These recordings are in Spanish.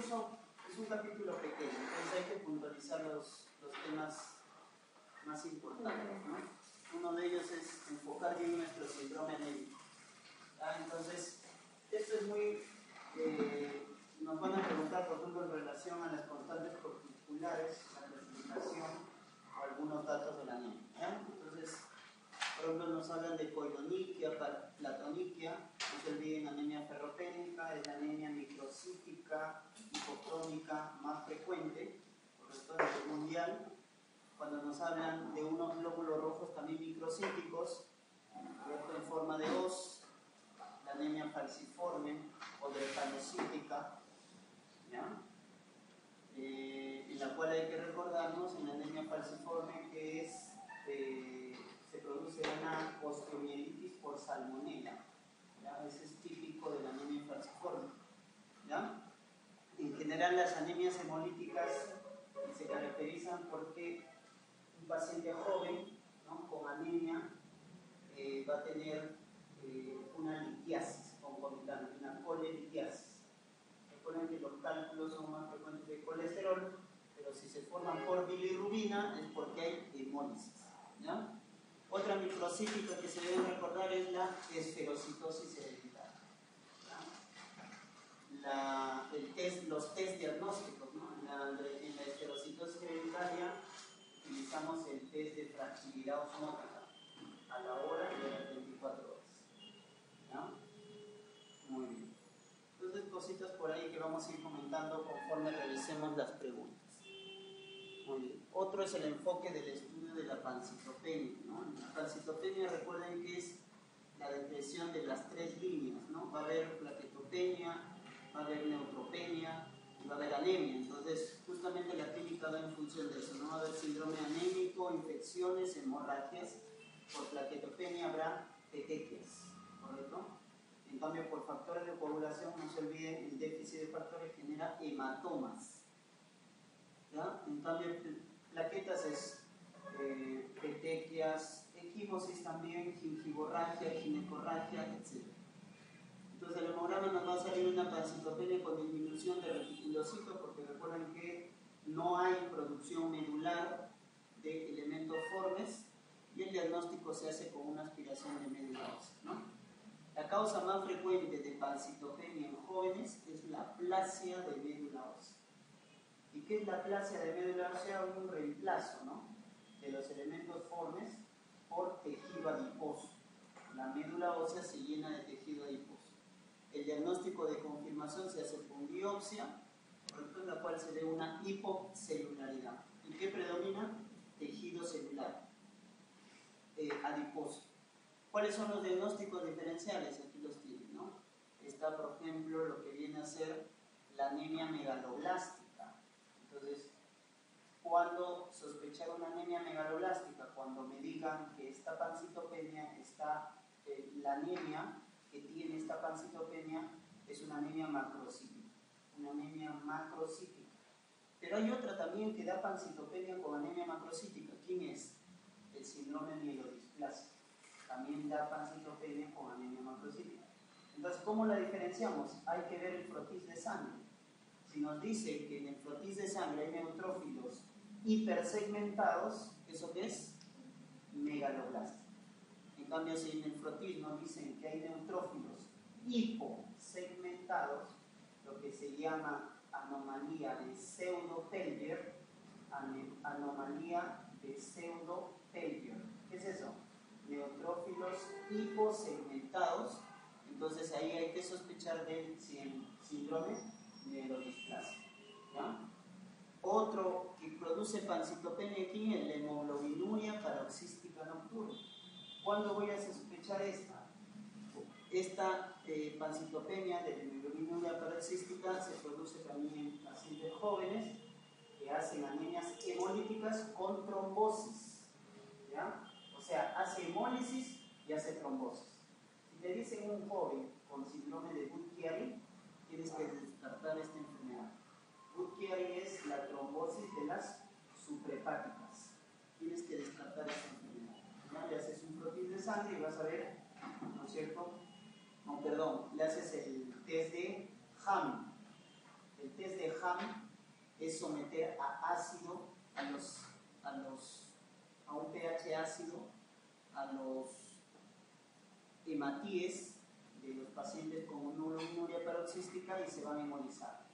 es un capítulo pequeño, entonces hay que puntualizar los temas más importantes, ¿no? Uno de ellos es enfocar bien nuestro síndrome anémico. Entonces, esto es muy... nos van a preguntar, por ejemplo, en relación a las constantes corpusculares, la clasificación o algunos datos de la anemia. Entonces, por ejemplo, nos hablan de coidoniquia, platoniquia, no se olviden anemia ferropénica, es la anemia microcítica, hipocrónica más frecuente, por esto a nivel mundial. Cuando nos hablan de unos glóbulos rojos también microcíticos, en forma de hoz, la anemia falciforme o drepanocítica, en la cual hay que recordarnos en la anemia falciforme que se produce una osteomielitis por salmonella. Ese es típico de la anemia falciforme. En general las anemias hemolíticas se caracterizan porque un paciente joven, ¿no?, con anemia va a tener una litiasis concomitante, una colelitiasis. Recuerden que los cálculos son más frecuentes de colesterol, pero si se forman por bilirrubina es porque hay hemólisis. Otra microcítica que se debe recordar es la esferocitosis hereditaria. Los test diagnósticos, ¿no? En la esferocitosis hereditaria utilizamos el test de fragilidad osmótica a la hora y a las 24 horas. Muy bien. Entonces, cositas por ahí que vamos a ir comentando conforme revisemos las preguntas. Muy bien. Otro es el enfoque del estudio de la pancitopenia, ¿no? La pancitopenia, recuerden que es la depresión de las tres líneas, ¿no? Va a haber plaquetopenia, va a haber neutropenia y va a haber anemia. Entonces, justamente la clínica va en función de eso, ¿no? Va a haber síndrome anémico, infecciones, hemorragias. Por plaquetopenia habrá petequias, ¿correcto? En cambio, por factores de coagulación, no se olviden, el déficit de factores genera hematomas. En cambio, plaquetas es petequias, equimosis también, gingivorragia, ginecorragia, etc. Entonces, el hemograma nos va a salir una pancitopenia con disminución de reticulocitos, porque recuerden que no hay producción medular de elementos formes y el diagnóstico se hace con una aspiración de médula ósea, ¿no? La causa más frecuente de pancitopenia en jóvenes es la aplasia de médula ósea. ¿Y qué es la aplasia de médula ósea? Un reemplazo, ¿no?, de los elementos formes por tejido adiposo. La médula ósea se llena de tejido adiposo. El diagnóstico de confirmación se hace con biopsia, correcto, en la cual se ve una hipocelularidad. ¿Y qué predomina? Tejido celular adiposo. ¿Cuáles son los diagnósticos diferenciales? Aquí los tienen, ¿no? Está, por ejemplo, lo que viene a ser la anemia megaloblástica. Entonces, cuando sospechar una anemia megaloblástica, cuando me digan que esta pancitopenia está, la anemia que tiene esta pancitopenia es una anemia macrocítica. Una anemia macrocítica. Pero hay otra también que da pancitopenia con anemia macrocítica. ¿Quién es? El síndrome mielodisplásico. También da pancitopenia con anemia macrocítica. Entonces, ¿cómo la diferenciamos? Hay que ver el frotis de sangre. Si nos dice que en el frotis de sangre hay neutrófilos hipersegmentados, ¿eso qué es? Megaloblastia. En cambio, si en el frotis nos dicen que hay neutrófilos hiposegmentados, lo que se llama anomalía de Pseudo-Pellier, anomalía de Pseudo-Pellier. ¿Qué es eso? Neutrófilos hiposegmentados. Entonces ahí hay que sospechar del síndrome mielodisplásico. Otro que produce pancitopenia aquí es la hemoglobinuria paroxística nocturna. ¿Cuándo voy a sospechar esta? Esta pancitopenia de la hemoglobinuria paroxística se produce también en pacientes jóvenes que hacen anemias hemolíticas con trombosis. O sea, hace hemólisis y hace trombosis. Si te dicen un joven con síndrome de Budd-Chiari, tienes que descartar esta enfermedad. Budd-Chiari es la trombosis de las suprahepáticas. Tienes que descartar esta enfermedad. Le haces un frotis de sangre y vas a ver, ¿no es cierto? No, perdón, le haces el test de Ham. El test de HAM es someter a ácido, a un pH ácido, a los hematíes de los pacientes con urea paroxística y se van a hemolizar,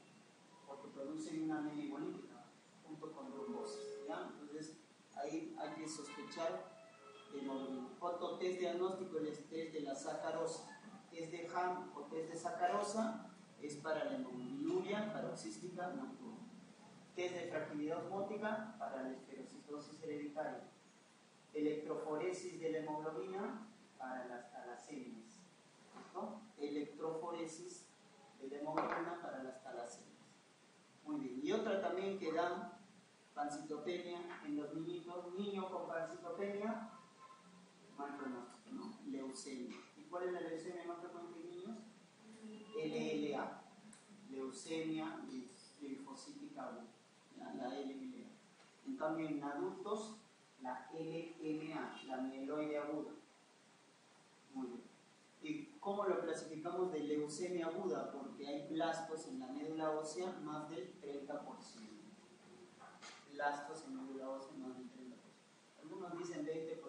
porque producen una anemia hemolítica junto con glucosis, ¿ya? Entonces, ahí hay que sospechar de hemoglobina. Otro test diagnóstico es el test de la sacarosa. Test de HAM o test de sacarosa es para la hemoglobinuria paroxística nocturna. Test de fractilidad osmótica para la esferocitosis hereditaria. Electroforesis de la hemoglobina para las talasemias. ¿Listo? Electroforesis de la hemoglobina para las talasemias. Muy bien. Y otra también que da pancitopenia en los niñitos. Niño con pancitopenia, mal pronóstico, ¿no? Leucemia. ¿Y cuál es la leucemia más frecuente en niños? LLA. Leucemia linfocítica aguda. La LLA. En cambio, en adultos, la LMA, la mieloide aguda. Muy bien. ¿Y cómo lo clasificamos de leucemia aguda? Porque hay blastos en la médula ósea más del 30%. Blastos en médula ósea más del 30%. Algunos dicen 20%,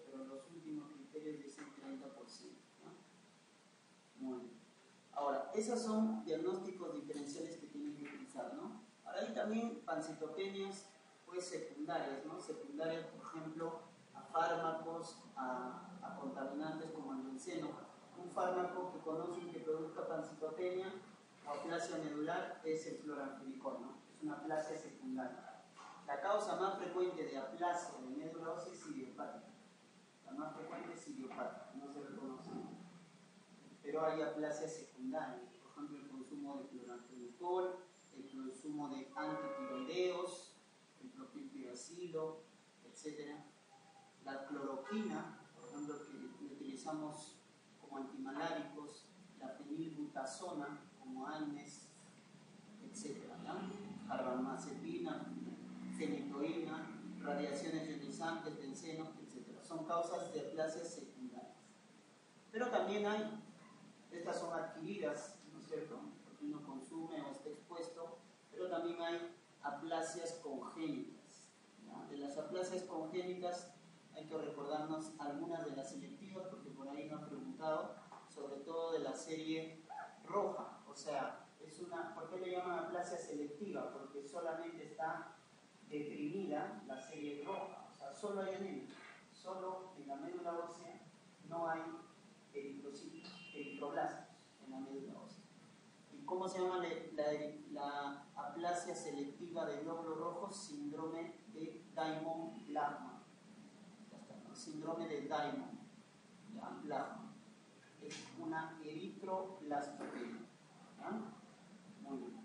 pero los últimos criterios dicen 30%. ¿No? Muy bien. Ahora, esos son diagnósticos diferenciales que tienen que utilizar, ¿no? Ahora hay también pancitopenias pues secundarias, ¿no? Secundarias, por ejemplo, a fármacos, a contaminantes como el benceno. Un fármaco que conocen que produzca pancitopenia o aplasia medular es el fluoranfenicol, ¿no? Es una aplasia secundaria. La causa más frecuente de aplasia de médula ósea es idiopática. La más frecuente es idiopática, no se reconoce. Pero hay aplasias secundarias, por ejemplo, el consumo de fluoranfenicol, el consumo de antitiroideos, el propiltiazilo, etc. La cloroquina, por ejemplo, que utilizamos como antimaláricos, la fenilbutazona como AINES, etc. Carbamazepina, fenitoína, radiaciones ionizantes, benceno, etc. Son causas de aplasias secundarias. Pero también hay, estas son adquiridas, ¿no es cierto?, porque uno consume o está expuesto, pero también hay aplasias congénitas. ¿Ya? De las aplasias congénitas hay que recordarnos algunas de las selectivas, porque por ahí nos han preguntado, sobre todo de la serie roja. O sea, ¿por qué le llaman aplasia selectiva? Porque solamente está deprimida la serie roja, o sea, solo hay anemia, solo en la médula ósea no hay eritroblastos en la médula ósea. ¿Y cómo se llama la aplasia selectiva del glóbulo rojo? Síndrome de Diamond-Blackfan. ¿No? Síndrome de Diamond-Blackfan. Es una eritroblastopenia. ¿Ya? Muy bien.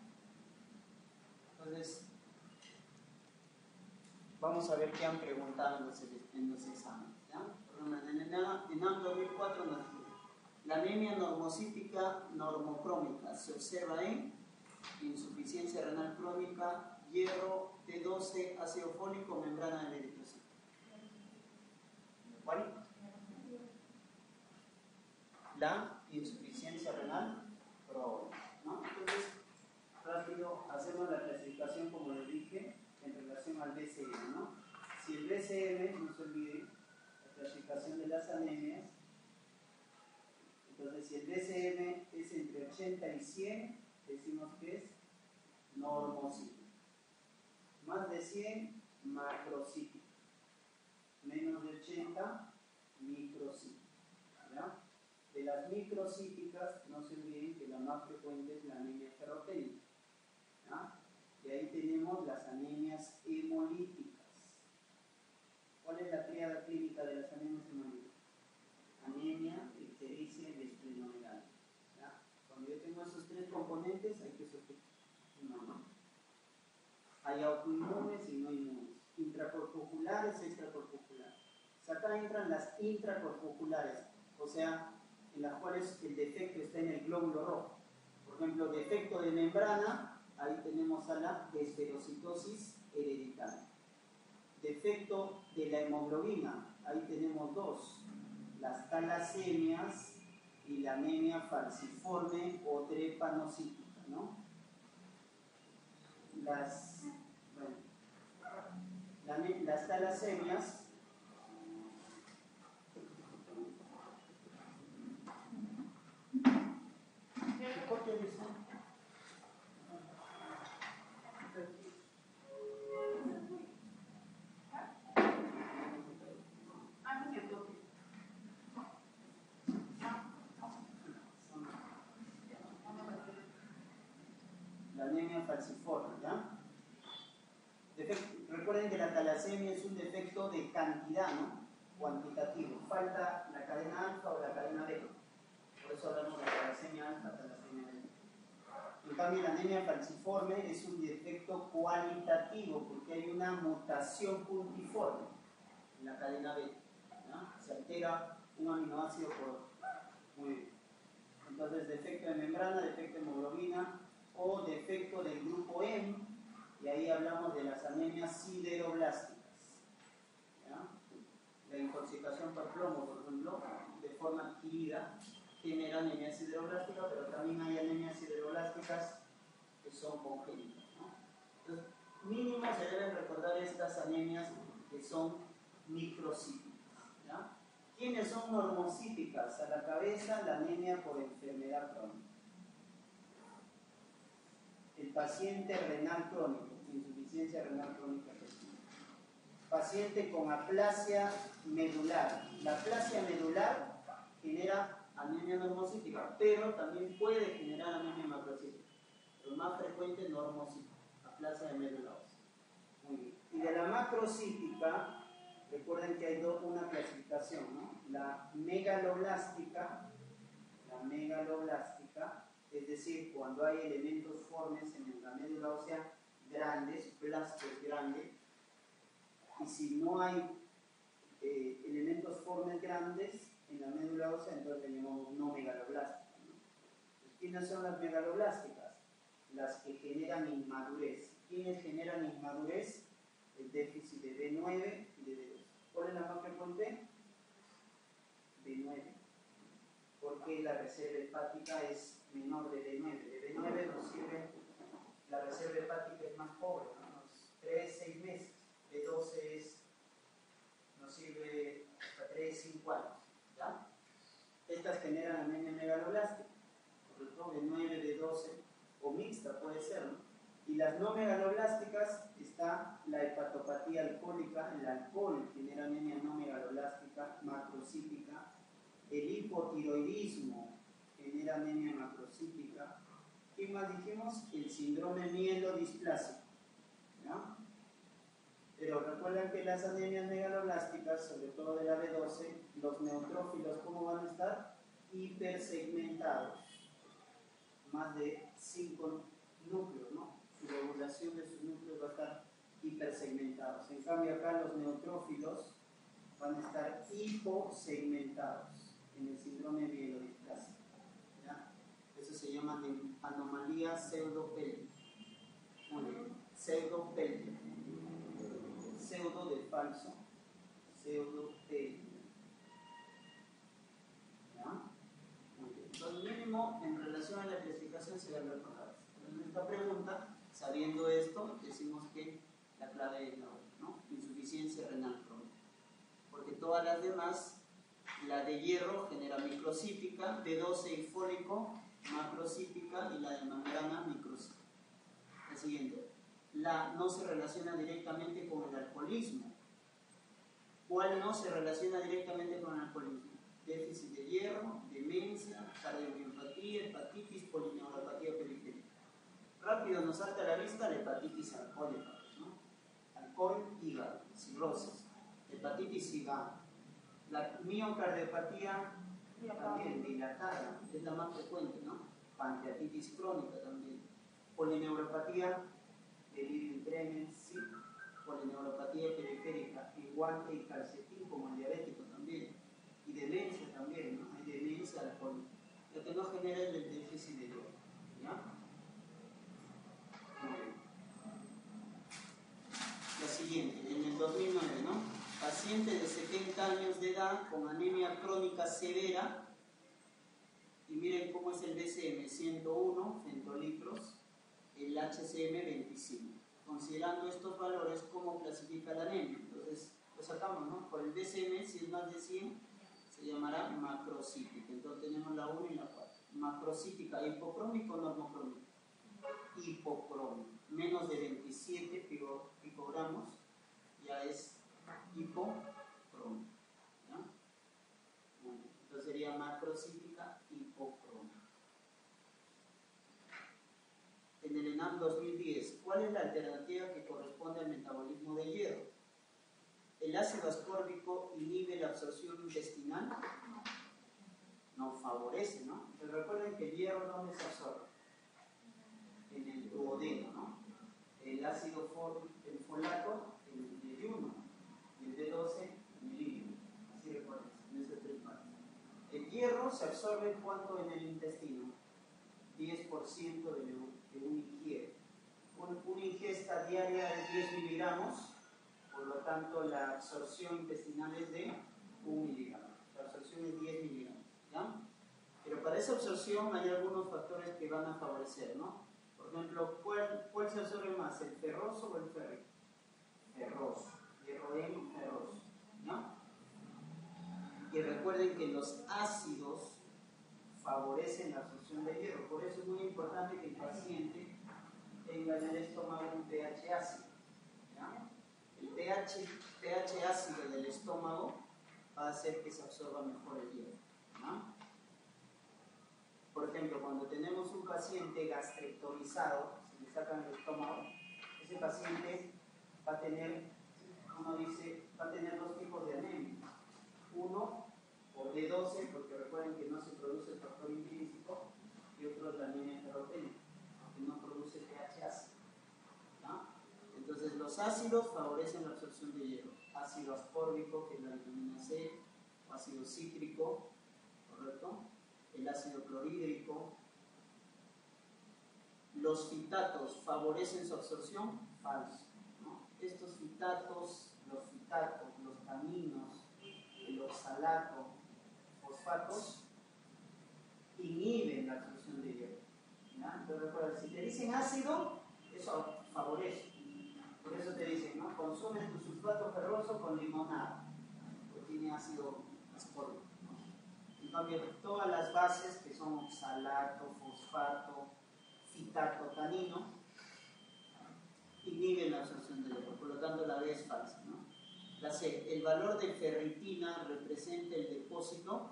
Entonces, vamos a ver qué han preguntado en los exámenes. ¿Ya? En AM 2004 nos dice: la anemia normocítica normocrómica se observa en insuficiencia renal crónica, hierro, T12, ácido fólico, membrana del eritrocito. ¿Cuál? La insuficiencia renal crónica, ¿no? Entonces, rápido, hacemos la clasificación, como les dije, en relación al BCM, ¿no? Si el BCM, no se olviden, la clasificación de las anemias, entonces si el BCM es entre 80 y 100, decimos que es normocítico. Más de 100, macrocítico. Menos de 80, microcítico. ¿Ya? De las microcíticas, no se olviden que la más frecuente es la anemia ferroténica. ¿Ya? Y ahí tenemos las anemias hemolíticas. ¿Cuál es la tríada clínica de las anemias hemolíticas? Anemia, ictericia y esplenomegalia. Cuando yo tengo esos tres componentes, hay que sospechar. No. Hay autoinmunes y no inmunes. Intracorpusculares e extracorpusculares. Acá entran las intracorpusculares, o sea, en las cuales el defecto está en el glóbulo rojo. Por ejemplo, defecto de membrana, ahí tenemos a la esferocitosis hereditaria. Defecto de la hemoglobina, ahí tenemos dos, las talasemias y la anemia falciforme o trepanocítica, ¿no? las talasemias la anemia falciforme, ¿ya? Recuerden que la talasemia es un defecto de cantidad, ¿no? Cuantitativo. Falta la cadena alfa o la cadena beta. Por eso hablamos de talasemia alfa, talasemia beta. En cambio, la anemia falciforme es un defecto cualitativo porque hay una mutación puntiforme en la cadena beta, ¿ya? Se altera un aminoácido por... Muy bien. Entonces, defecto de membrana, defecto de hemoglobina o defecto del grupo M, y ahí hablamos de las anemias sideroblásticas, ¿ya? La intoxicación por plomo, por ejemplo, de forma adquirida, genera anemia sideroblástica, pero también hay anemias sideroblásticas que son congénitas, ¿no? Entonces, mínimo se deben recordar estas anemias que son microcíticas, ¿ya? ¿Quiénes son normocíticas? A la cabeza, la anemia por enfermedad crónica. El paciente renal crónico, insuficiencia renal crónica. Paciente con aplasia medular. La aplasia medular genera anemia normocítica, pero también puede generar anemia macrocítica. Lo más frecuente es normocítica, aplasia de médula ósea. Muy bien. Y de la macrocítica, recuerden que hay una clasificación, ¿no? La megaloblástica, es decir, cuando hay elementos formes en la médula ósea grandes, blastos grandes, y si no hay elementos formes grandes en la médula ósea, entonces tenemos no megaloblástica, ¿no? ¿Quiénes son las megaloblásticas? Las que generan inmadurez. ¿Quiénes generan inmadurez? El déficit de B9 y de B2. ¿Cuál es la más frecuente? B9. Porque la reserva hepática es menor de B9. De B9 nos sirve, la reserva hepática es más pobre, ¿no? Unos 3-6 meses. B12 nos sirve hasta 3-5 años, ¿ya? Estas generan anemia megaloblástica, sobre todo B9, B12 o mixta puede ser, ¿no? Y las no megaloblásticas está la hepatopatía alcohólica, el alcohol genera anemia no megaloblástica, macrocítica, el hipotiroidismo genera anemia macrocítica. ¿Qué más dijimos? El síndrome mielodisplásico, ¿no? Pero recuerden que las anemias megaloblásticas, sobre todo de la B12, los neutrófilos, ¿cómo van a estar? Hipersegmentados. Más de 5 núcleos, ¿no? Su regulación de sus núcleos va a estar hipersegmentados. En cambio acá los neutrófilos van a estar hiposegmentados en el síndrome mielodisplásico, ¿ya? Eso se llama anomalía pseudopélvica. Muy bien, pseudopélvica. Pseudo de falso, pseudopélvica. ¿Ya? Muy bien. Entonces, mínimo en relación a la clasificación se debe recordar. En esta pregunta, sabiendo esto, decimos que la clave es la otra, ¿no? Insuficiencia renal crónica. Porque todas las demás, la de hierro genera microcítica, B12 y fólico, macrocítica, y la de membrana microcítica. La siguiente. La no se relaciona directamente con el alcoholismo. ¿Cuál no se relaciona directamente con el alcoholismo? Déficit de hierro, demencia, cardiomiopatía, hepatitis, polineuropatía periférica. Rápido nos salta a la vista la hepatitis alcohólica, ¿no? Alcohol, hígado, cirrosis, hepatitis hígado. La miocardiopatía también dilatada, es la más frecuente, ¿no? Pancreatitis crónica también. Polineuropatía, delirium tremens, sí. Polineuropatía periférica, igual y calcetín como el diabético también. Y demencia también, ¿no? Hay demencia alcohólica. Lo que no genera es el déficit de hierro, ¿ya? Muy bien. La siguiente, en el 2009, ¿no? Paciente de 70 años de edad con anemia crónica severa. Y miren cómo es el BCM, 101 centilitros, el HCM 25. considerando estos valores, ¿cómo clasifica la anemia? Entonces, lo sacamos, ¿no? Por el DSM, si es más de 100, se llamará macrocítica. Entonces tenemos la 1 y la 4. Macrocítica, hipocrómico o normocrómico. Hipocrómico. Menos de 27 picogramos ya es hipocrómico. ¿Ya? Entonces sería macrocítica hipocrómica. En el ENAM 2010, ¿cuál es la alternativa que corresponde al metabolismo del hierro? ¿El ácido ascórbico inhibe la absorción intestinal? No favorece, ¿no? Pero recuerden que el hierro, ¿dónde se absorbe? En el duodeno, ¿no? El ácido el folato en el D1 y el D12 en el hígado. Así recuerden, en esas tres partes. El hierro se absorbe ¿cuánto en el intestino? 10% de un ingiere. Una ingesta diaria de 10 miligramos, por lo tanto la absorción intestinal es de 1 miligramo. La absorción es 10 miligramos, ¿ya? Pero para esa absorción hay algunos factores que van a favorecer, ¿no? Por ejemplo, ¿cuál se absorbe más, el ferroso o el férrico? Ferroso. Hierro M, ferroso, ¿no? Y recuerden que los ácidos favorecen la absorción de hierro. Por eso es muy importante que el paciente tenga en el estómago un pH ácido, ¿ya? El pH ácido del estómago va a hacer que se absorba mejor el hierro, ¿no? Por ejemplo, cuando tenemos un paciente gastrectomizado, se le sacan el estómago, ese paciente va a tener, uno dice, va a tener dos tipos de anemia. Uno, por D12, porque recuerden que no se produce el factor intrínseco, y otro es la anemia ferroténica, que no produce pH ácido, ¿no? Entonces, los ácidos favorecen la absorción de hierro. Ácido ascórbico, que es la vitamina C, o ácido cítrico, ¿correcto? El ácido clorhídrico. Los fitatos favorecen su absorción, falso, ¿no? Estos fitatos, los taninos, el oxalato, fosfatos, inhiben la absorción de hierro, ¿ya? Entonces recuerda, si te dicen ácido, eso favorece. Por eso te dicen, ¿no? Consume tu sulfato ferroso con limonada, porque tiene ácido ascórbico. En cambio, todas las bases que son oxalato, fosfato, fitato, tanino, inhiben la absorción de hierro, por lo tanto la B es falsa, ¿no? La C, el valor de ferritina representa el depósito,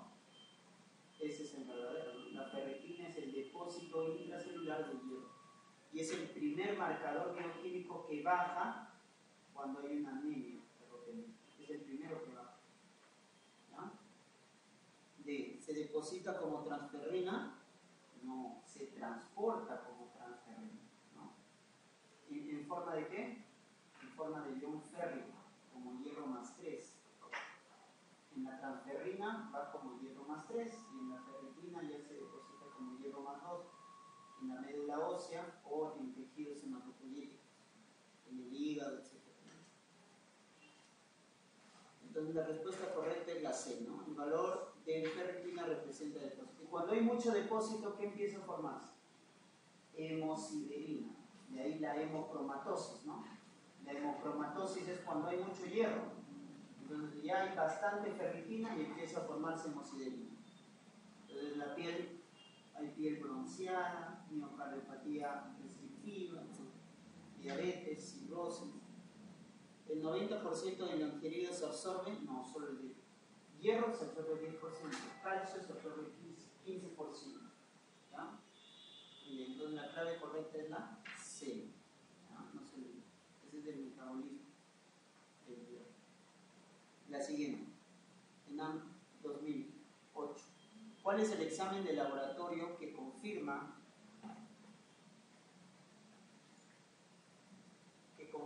ese es el verdadero, ¿no? La ferritina es el depósito intracelular del hierro y es el primer marcador bioquímico que baja cuando hay una anemia ferroténica, es el primero que baja, ¿ya? D, ¿se deposita como transferrina? No, se transporta como transferrina, ¿no? ¿En forma de qué? En forma de ion férrico, como hierro más 3. En la transferrina va como hierro más 3 y en la ferritina ya se deposita como hierro más 2 en la médula ósea o en tejidos hematopoyéticos, en el hígado, etc. Entonces la respuesta correcta es la C, ¿no? El valor de ferritina representa el depósito. Y cuando hay mucho depósito, ¿qué empieza a formarse? Hemosiderina. De ahí la hemocromatosis, ¿no? La hemocromatosis es cuando hay mucho hierro. Entonces ya hay bastante ferritina y empieza a formarse hemosiderina. Entonces en la piel hay piel bronceada, miocardiopatía restrictiva, diabetes, cirrosis. El 90% de lo ingerido se absorbe, no, solo el hierro. Hierro se absorbe 10%, calcio se absorbe 15%. ¿Ya? Y entonces la clave correcta es la C. ¿Ya? No se olvide. Ese es el metabolismo del hierro. La siguiente, ENAM 2008. ¿Cuál es el examen de laboratorio que confirma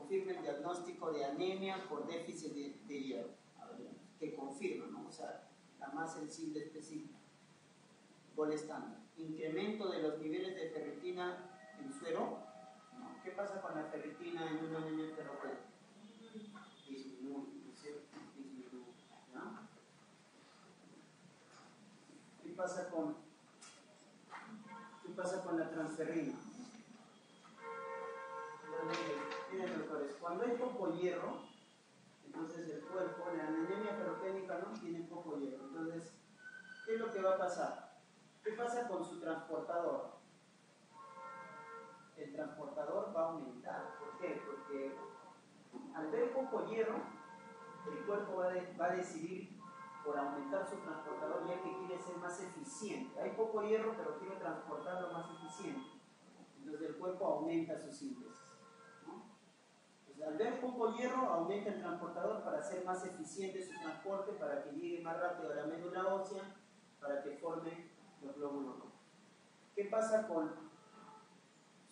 el diagnóstico de anemia por déficit de hierro? A ver, que confirma, ¿no? O sea, la más sensible específica. Gol estándar. Incremento de los niveles de ferritina en suero, ¿no? ¿Qué pasa con la ferritina en una anemia ferroténica? Disminuye, ¿cierto? Disminuye, ¿ya? ¿Qué pasa con la transferrina? Miren hierro, entonces el cuerpo, la anemia ferropénica, ¿no?, tiene poco hierro. Entonces, ¿qué es lo que va a pasar? ¿Qué pasa con su transportador? El transportador va a aumentar. ¿Por qué? Porque al ver poco hierro, el cuerpo va a decidir por aumentar su transportador, ya que quiere ser más eficiente. Hay poco hierro, pero quiere transportarlo más eficiente. Entonces el cuerpo aumenta su síntesis, ¿no? Entonces, al ver poco hierro, aumenta el transportador para hacer más eficiente su transporte, para que llegue más rápido a la médula ósea, para que forme los glóbulos rojos. ¿Qué pasa con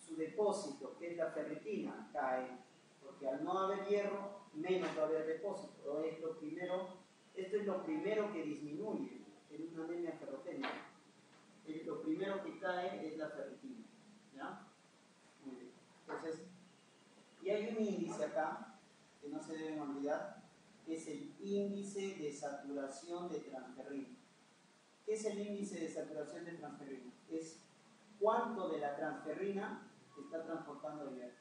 su depósito, que es la ferritina? Cae, porque al no haber hierro, menos va a haber depósito. Esto es lo primero que disminuye en una anemia ferropénica. Lo primero que cae es la ferritina, ¿ya? Muy bien. Entonces, y hay un índice acá, que no se deben olvidar, que es el índice de saturación de transferrina. ¿Qué es el índice de saturación de transferrina? Es cuánto de la transferrina está transportando el hierro.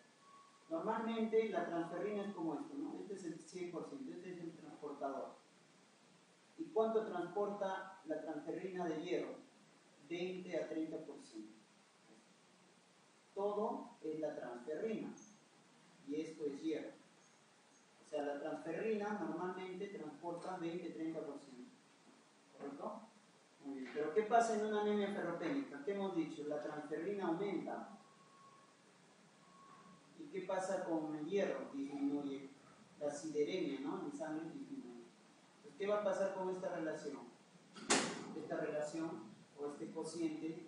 Normalmente la transferrina es como esto, ¿no? Este es el 100%, este es el transportador. ¿Y cuánto transporta la transferrina de hierro? 20 a 30%. Todo es la transferrina y esto es hierro. O sea, la transferrina normalmente transporta 20-30%. ¿Correcto? Muy bien. Pero ¿qué pasa en una anemia ferropénica? ¿Qué hemos dicho? La transferrina aumenta. ¿Y qué pasa con el hierro? Disminuye. La sideremia, ¿no?, en sangre disminuye. Entonces, ¿qué va a pasar con esta relación? Esta relación o este cociente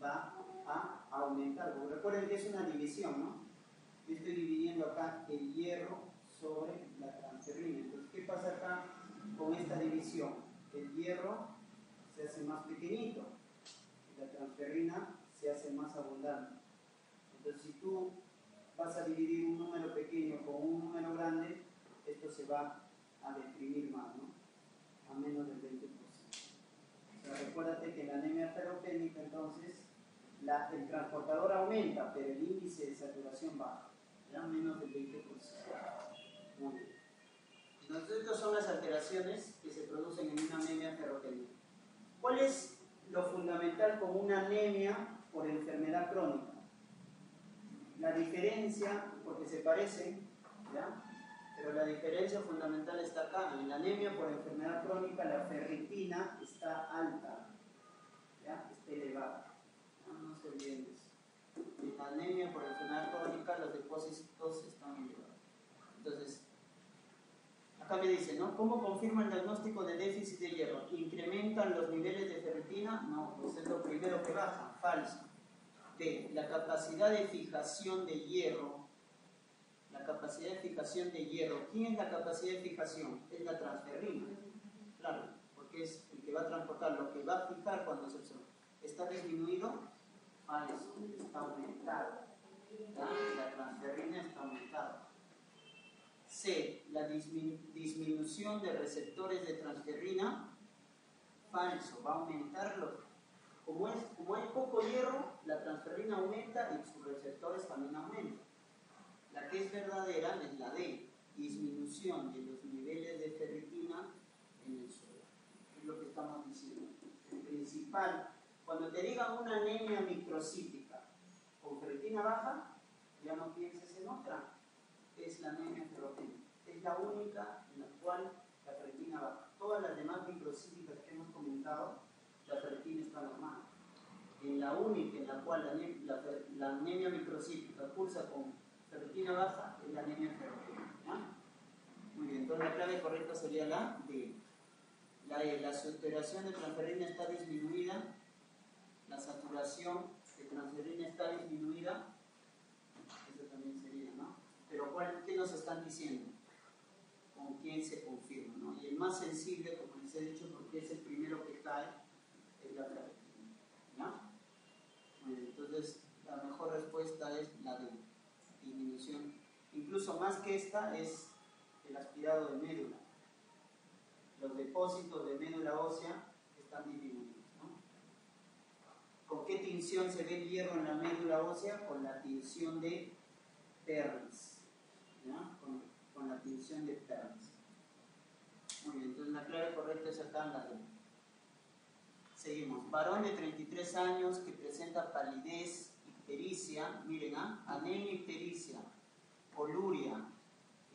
va a aumentar. Porque recuerden que es una división, ¿no? Yo estoy dividiendo acá el hierro sobre la transferrina. Entonces, ¿qué pasa acá con esta división? El hierro se hace más pequeñito y la transferrina se hace más abundante. Entonces, si tú vas a dividir un número pequeño con un número grande, esto se va a deprimir más, ¿no?, a menos del 20%. O sea, recuérdate que en la anemia ferropénica, entonces, el transportador aumenta, pero el índice de saturación baja, ya menos del 20%. Muy bien. Entonces, estas son las alteraciones que se producen en una anemia ferropénica. ¿Cuál es lo fundamental con una anemia por enfermedad crónica? La diferencia, porque se parecen, ¿ya?, pero la diferencia fundamental está acá. En la anemia por enfermedad crónica, la ferritina está alta, ¿ya?, está elevada. No se olviden de eso. En la anemia por enfermedad crónica, los depósitos están elevados. Entonces, acá me dice, ¿no?, ¿cómo confirma el diagnóstico de déficit de hierro? ¿Incrementan los niveles de ferritina? No, pues es lo primero que baja. Falso. B, la capacidad de fijación de hierro. La capacidad de fijación de hierro. ¿Quién es la capacidad de fijación? Es la transferrina. Claro, porque es el que va a transportar, lo que va a fijar cuando se absorbe. ¿Está disminuido? Falso, está aumentado. ¿Ya? La transferrina está aumentada. C, la disminución de receptores de transferrina. Falso, va a aumentarlo. Como hay poco hierro, la transferrina aumenta y sus receptores también aumentan. La que es verdadera es la D, disminución de los niveles de ferritina en el suelo. Es lo que estamos diciendo. El principal, cuando te digan una anemia microcítica con ferritina baja, ya no pienses en otra, es la anemia ferropénica. Es la única en la cual la ferritina baja. Todas las demás microcíticas que hemos comentado, la ferritina está normal. En la única en la cual la anemia microcítica cursa con ferritina baja es la anemia ferropénica. ¿Ya? Muy bien, entonces la clave correcta sería la D. La E, la saturación de transferrina está disminuida. La saturación de transferrina está disminuida. Eso también sería, ¿no? Pero ¿qué nos están diciendo? ¿Con quién se confirma? ¿No? Y el más sensible, como les he dicho, porque es el primero que cae, es la ferritina. ¿Ya? Entonces, la mejor respuesta es la de disminución. Incluso más que esta es el aspirado de médula. Los depósitos de médula ósea están disminuidos, ¿no? ¿Con qué tinción se ve el hierro en la médula ósea? Con la tinción de Perris. ¿Ya? Con con la tinción de Pernes. Muy bien, entonces la clave correcta es acá en la D. Seguimos. Varón de 33 años que presenta palidez, ictericia, miren, anemia, ictericia, coluria,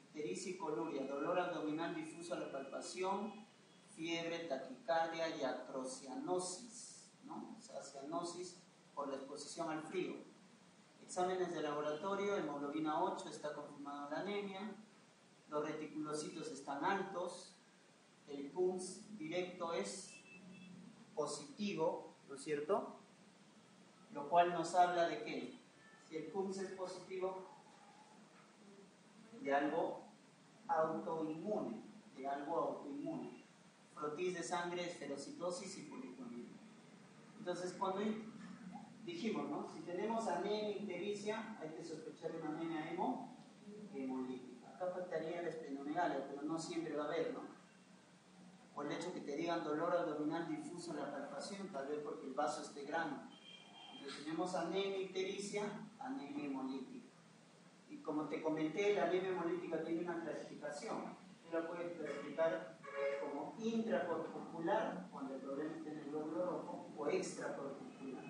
ictericia y coluria, dolor abdominal difuso a la palpación, fiebre, taquicardia y atrocianosis, ¿no? O sea, cianosis por la exposición al frío. Exámenes de laboratorio, hemoglobina 8, está confirmada la anemia, los reticulocitos están altos, el PUMS directo es positivo, ¿no es cierto? Lo cual nos habla de qué. Si el PUMS es positivo, de algo autoinmune, Frotis de sangre, esferocitosis y policromía. Entonces, cuando dijimos, ¿no? Si tenemos anemia ictericia, hay que sospechar una anemia hemolítica. Acá faltaría la esplenomegalia, pero no siempre va a haber, ¿no? O el hecho que te digan dolor abdominal difuso en la palpación, tal vez porque el vaso esté grande. Entonces tenemos anemia ictericia, anemia hemolítica. Y como te comenté, la anemia hemolítica tiene una clasificación. Tú la puedes clasificar como intracorpuscular, cuando el problema está en el glóbulo rojo, o extracorpuscular.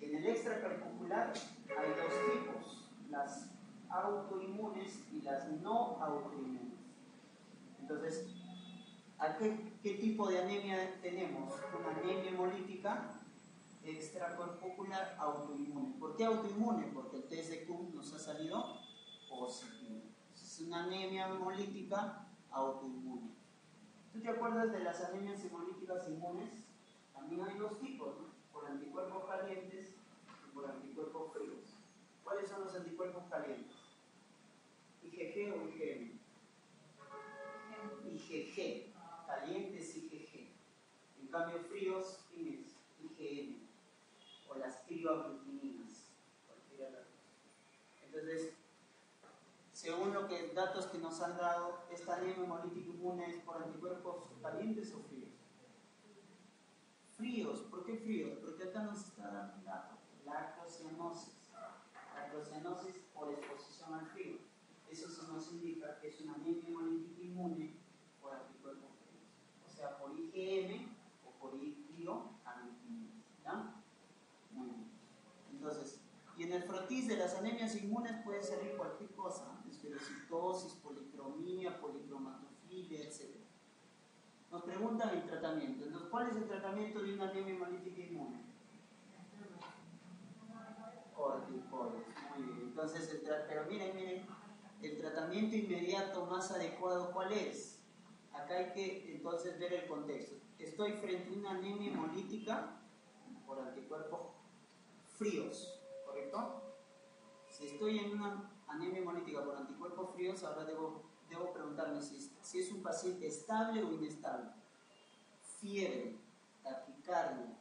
En el extracorpuscular hay dos tipos, las autoinmunes y las no autoinmunes. Entonces, ¿a qué tipo de anemia tenemos? Una anemia hemolítica extracorpuscular autoinmune. ¿Por qué autoinmune? Porque el test de Kuhn nos ha salido positivo. Es una anemia hemolítica autoinmune. ¿Tú te acuerdas de las anemias hemolíticas inmunes? También hay dos tipos, ¿no? Por anticuerpos calientes y por anticuerpos fríos. ¿Cuáles son los anticuerpos calientes? ¿IgG o IgM? IgG. Calientes IgG. En cambio fríos, ¿quién es? IgM. O las crioaglutininas. Entonces, según los datos que nos han dado, ¿esta anemia hemolítica inmune es por anticuerpos calientes o fríos? Fríos. ¿Por qué fríos? Porque acá nos está dando un dato. Lactocianosis. Lactocianosis por exposición al frío. Eso nos indica que es una anemia hemolítica inmune por anticuerpos fríos. O sea, por IgM o por crioaglutininas. ¿Ya? Muy bien. Entonces, y en el frotis de las anemias inmunes puede salir cualquier cosa, esferocitosis, policromía, policromatofilia, etc. Nos preguntan el tratamiento. Entonces, ¿cuál es el tratamiento de una anemia hemolítica inmune? Corticoides. Muy bien. Entonces, pero miren, el tratamiento inmediato más adecuado, ¿cuál es? Acá hay que entonces ver el contexto. Estoy frente a una anemia hemolítica por anticuerpos fríos, ¿correcto? Si estoy en una anemia hemolítica por anticuerpos fríos, ahora debo preguntarme si es un paciente estable o inestable. Fiebre, taquicardia,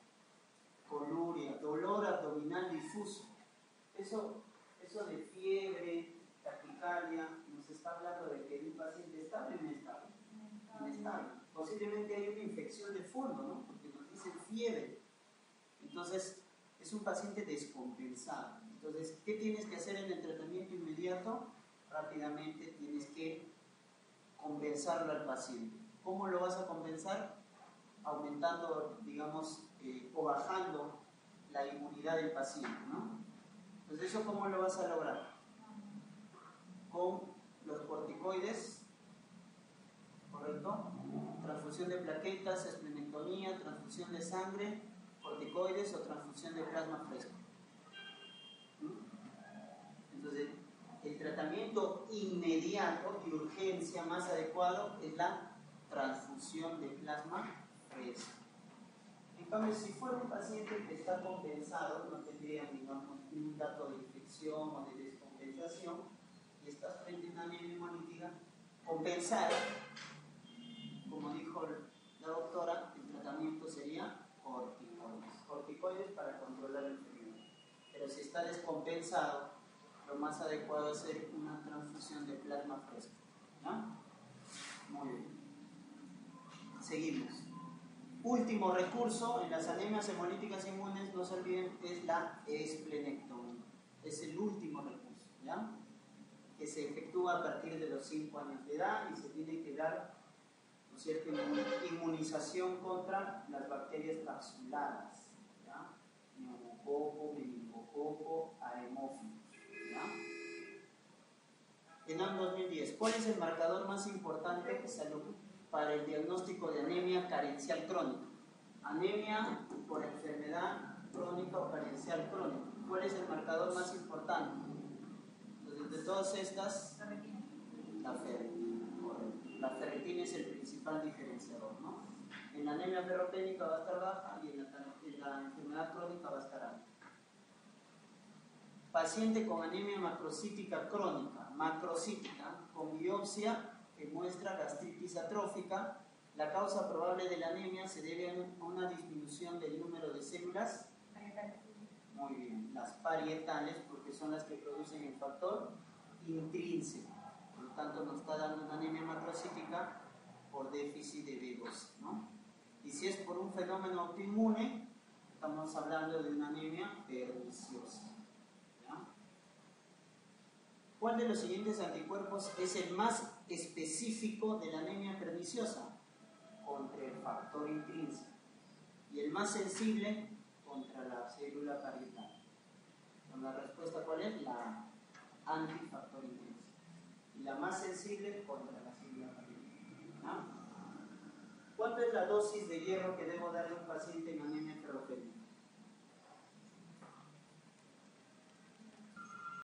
coluria, dolor abdominal difuso. Eso de fiebre, taquicardia, nos está hablando de que es un paciente estable o inestable. Inestable. Posiblemente hay una infección de fondo, ¿no? Porque nos dicen fiebre. Entonces, es un paciente descompensado. Entonces, ¿qué tienes que hacer en el tratamiento inmediato? Rápidamente tienes que compensarlo al paciente. ¿Cómo lo vas a compensar? Aumentando, digamos, o bajando la inmunidad del paciente, ¿no? Entonces, ¿eso cómo lo vas a lograr? Con los corticoides, ¿correcto? Transfusión de plaquetas, esplenectomía, transfusión de sangre, corticoides o transfusión de plasma fresco. Entonces, el tratamiento inmediato de urgencia más adecuado es la transfusión de plasma fresco. En cambio, si fuera un paciente que está compensado, no tendría ningún dato de infección o de descompensación, y estás frente a una anemia hemolítica, compensar, como dijo la doctora, el tratamiento sería corticoides para controlar el frío. Pero si está descompensado, lo más adecuado es hacer una transfusión de plasma fresco. ¿No? Muy bien. Seguimos. Último recurso en las anemias hemolíticas inmunes, no se olviden, es la esplenectomía. Es el último recurso, ¿ya? Que se efectúa continúa a partir de los 5 años de edad y se tiene que dar, ¿no es cierto?, inmunización contra las bacterias capsuladas, ¿ya? Neumococo, meningococo, aremófilos, ¿ya? ENAM 2010. ¿Cuál es el marcador más importante de salud para el diagnóstico de anemia carencial crónica? Anemia por enfermedad crónica o carencial crónica. ¿Cuál es el marcador más importante? Entonces, de todas estas, la ferritina. Correcto. La ferritina es el principal diferenciador, ¿no? En la anemia ferroténica va a estar baja y en la enfermedad crónica va a estar alta. Paciente con anemia macrocítica crónica, macrocítica, con biopsia que muestra gastritis atrófica. La causa probable de la anemia se debe a una disminución del número de células. Muy bien, las parietales, porque son las que producen el factor intrínseco. Por lo tanto, nos está dando una anemia macrocítica por déficit de B12, ¿no? Y si es por un fenómeno autoinmune, estamos hablando de una anemia perniciosa. ¿Cuál de los siguientes anticuerpos es el más específico de la anemia perniciosa? Contra el factor intrínseco. Y el más sensible contra la célula parietal. La respuesta, ¿cuál es? La antifactor intrínseco. Y la más sensible contra la célula parietal. ¿Ah? ¿Cuánto es la dosis de hierro que debo darle a un paciente en anemia ferroténica?